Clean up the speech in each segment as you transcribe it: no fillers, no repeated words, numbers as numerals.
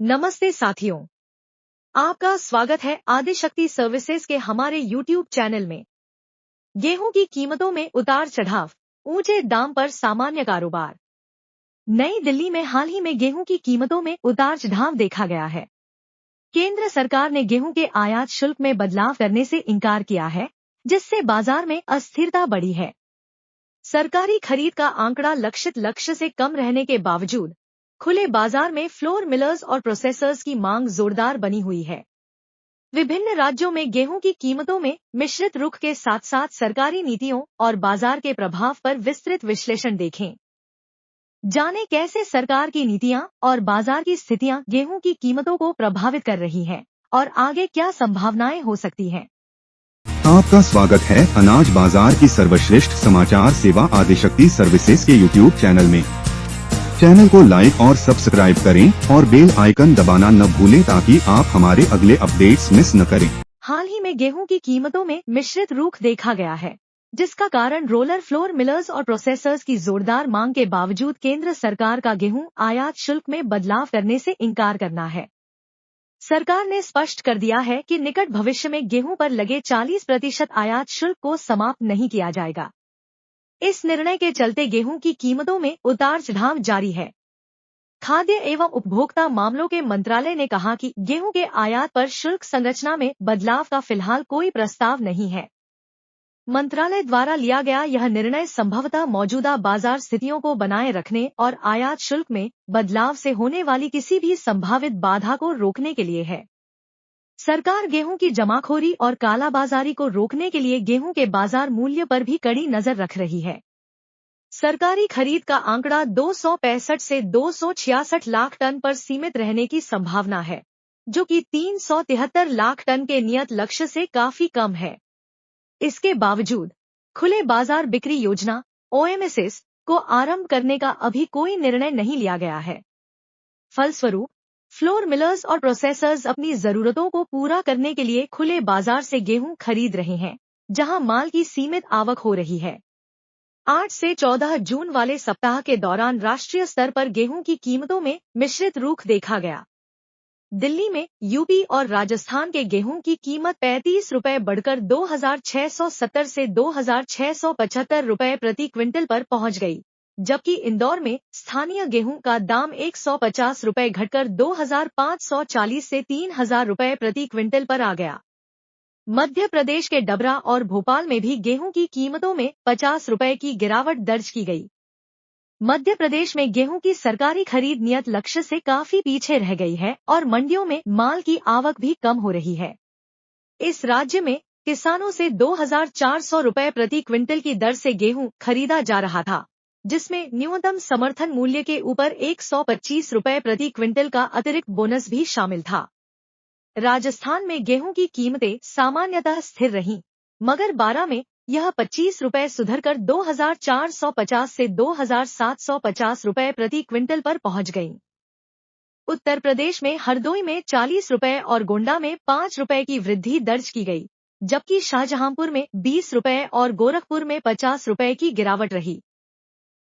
नमस्ते साथियों, आपका स्वागत है आदिशक्ति सर्विसेज के हमारे YouTube चैनल में। गेहूं की कीमतों में उतार चढ़ाव, ऊंचे दाम पर सामान्य कारोबार। नई दिल्ली में हाल ही में गेहूं की कीमतों में उतार चढ़ाव देखा गया है। केंद्र सरकार ने गेहूं के आयात शुल्क में बदलाव करने से इनकार किया है, जिससे बाजार में अस्थिरता बढ़ी है। सरकारी खरीद का आंकड़ा लक्षित लक्ष्य से कम रहने के बावजूद खुले बाजार में फ्लोर मिलर्स और प्रोसेसर्स की मांग जोरदार बनी हुई है। विभिन्न राज्यों में गेहूं की कीमतों में मिश्रित रुख के साथ साथ सरकारी नीतियों और बाजार के प्रभाव पर विस्तृत विश्लेषण देखें। जानें कैसे सरकार की नीतियां और बाजार की स्थितियां गेहूं की कीमतों को प्रभावित कर रही हैं और आगे क्या संभावनाएं हो सकती हैं। आपका स्वागत है अनाज बाजार की सर्वश्रेष्ठ समाचार सेवा आदिशक्ति सर्विसेज के YouTube चैनल में। चैनल को लाइक और सब्सक्राइब करें और बेल आइकन दबाना न भूलें ताकि आप हमारे अगले अपडेट्स मिस न करें। हाल ही में गेहूं की कीमतों में मिश्रित रुख देखा गया है, जिसका कारण रोलर फ्लोर मिलर्स और प्रोसेसर्स की जोरदार मांग के बावजूद केंद्र सरकार का गेहूं आयात शुल्क में बदलाव करने से इनकार करना है। सरकार ने स्पष्ट कर दिया है कि निकट भविष्य में गेहूं पर लगे 40% आयात शुल्क को समाप्त नहीं किया जाएगा। इस निर्णय के चलते गेहूं की कीमतों में उतार चढ़ाव जारी है। खाद्य एवं उपभोक्ता मामलों के मंत्रालय ने कहा कि गेहूं के आयात पर शुल्क संरचना में बदलाव का फिलहाल कोई प्रस्ताव नहीं है। मंत्रालय द्वारा लिया गया यह निर्णय संभवतः मौजूदा बाजार स्थितियों को बनाए रखने और आयात शुल्क में बदलाव से होने वाली किसी भी संभावित बाधा को रोकने के लिए है। सरकार गेहूं की जमाखोरी और कालाबाजारी को रोकने के लिए गेहूं के बाजार मूल्य पर भी कड़ी नजर रख रही है। सरकारी खरीद का आंकड़ा 265 से 266 लाख टन पर सीमित रहने की संभावना है, जो कि 373 लाख टन के नियत लक्ष्य से काफी कम है। इसके बावजूद खुले बाजार बिक्री योजना OMSs को आरंभ करने का अभी कोई निर्णय नहीं लिया गया है। फलस्वरूप फ्लोर मिलर्स और प्रोसेसर्स अपनी जरूरतों को पूरा करने के लिए खुले बाजार से गेहूं खरीद रहे हैं, जहां माल की सीमित आवक हो रही है। 8 से 14 जून वाले सप्ताह के दौरान राष्ट्रीय स्तर पर गेहूं की कीमतों में मिश्रित रुख देखा गया। दिल्ली में यूपी और राजस्थान के गेहूं की कीमत 35 रुपए बढ़कर 2670 से 2675 रुपए प्रति क्विंटल पर पहुंच गई, जबकि इंदौर में स्थानीय गेहूं का दाम 150 रुपए घटकर 2540 से 3000 रुपए प्रति क्विंटल पर आ गया। मध्य प्रदेश के डबरा और भोपाल में भी गेहूं की कीमतों में 50 रुपए की गिरावट दर्ज की गई। मध्य प्रदेश में गेहूं की सरकारी खरीद नियत लक्ष्य से काफी पीछे रह गई है और मंडियों में माल की आवक भी कम हो रही है। इस राज्य में किसानों से 2400 रुपए प्रति क्विंटल की दर से गेहूं खरीदा जा रहा था, जिसमें न्यूनतम समर्थन मूल्य के ऊपर 125 रुपए प्रति क्विंटल का अतिरिक्त बोनस भी शामिल था। राजस्थान में गेहूं की कीमतें सामान्यतः स्थिर रहीं, मगर बारा में यह 25 रुपए सुधरकर 2450 से 2750 रुपए प्रति क्विंटल पर पहुंच गई। उत्तर प्रदेश में हरदोई में 40 रुपए और गोंडा में 5 रुपए की वृद्धि दर्ज की गई, जबकि शाहजहांपुर में 20 रुपए और गोरखपुर में 50 रुपए की गिरावट रही।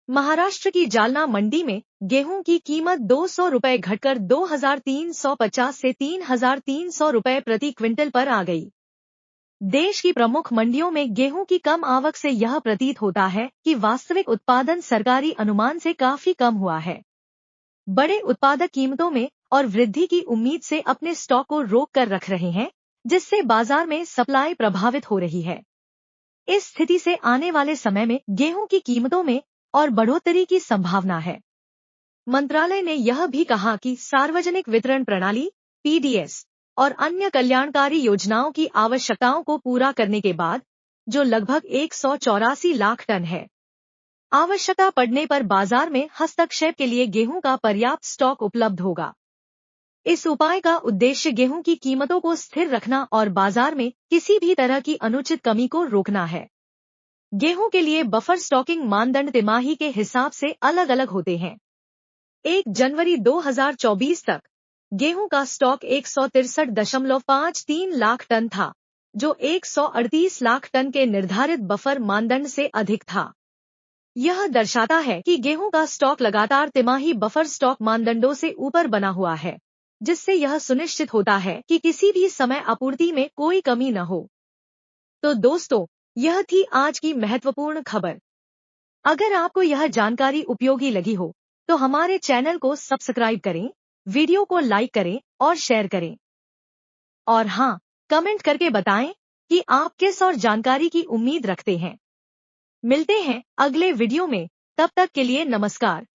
महाराष्ट्र की जालना मंडी में गेहूं की कीमत 200 रुपए घटकर 2350 से 3300 रुपए प्रति क्विंटल पर आ गई। देश की प्रमुख मंडियों में गेहूं की कम आवक से यह प्रतीत होता है कि वास्तविक उत्पादन सरकारी अनुमान से काफी कम हुआ है। बड़े उत्पादक कीमतों में और वृद्धि की उम्मीद से अपने स्टॉक को रोक कर रख रहे हैं, जिससे बाजार में सप्लाई प्रभावित हो रही है। इस स्थिति से आने वाले समय में गेहूं की कीमतों में और बढ़ोतरी की संभावना है। मंत्रालय ने यह भी कहा कि सार्वजनिक वितरण प्रणाली PDS और अन्य कल्याणकारी योजनाओं की आवश्यकताओं को पूरा करने के बाद, जो लगभग 184 लाख टन है, आवश्यकता पड़ने पर बाजार में हस्तक्षेप के लिए गेहूं का पर्याप्त स्टॉक उपलब्ध होगा। इस उपाय का उद्देश्य गेहूं की कीमतों को स्थिर रखना और बाजार में किसी भी तरह की अनुचित कमी को रोकना है। गेहूं के लिए बफर स्टॉकिंग मानदंड तिमाही के हिसाब से अलग अलग होते हैं। 1 जनवरी 2024 तक गेहूं का स्टॉक 163.53 लाख टन था, जो 138 लाख टन के निर्धारित बफर मानदंड से अधिक था। यह दर्शाता है कि गेहूं का स्टॉक लगातार तिमाही बफर स्टॉक मानदंडों से ऊपर बना हुआ है, जिससे यह सुनिश्चित होता है कि किसी भी समय आपूर्ति में कोई कमी न हो। तो दोस्तों, यह थी आज की महत्वपूर्ण खबर। अगर आपको यह जानकारी उपयोगी लगी हो तो हमारे चैनल को सब्सक्राइब करें, वीडियो को लाइक करें और शेयर करें। और हाँ, कमेंट करके बताएं कि आप किस और जानकारी की उम्मीद रखते हैं। मिलते हैं अगले वीडियो में, तब तक के लिए नमस्कार।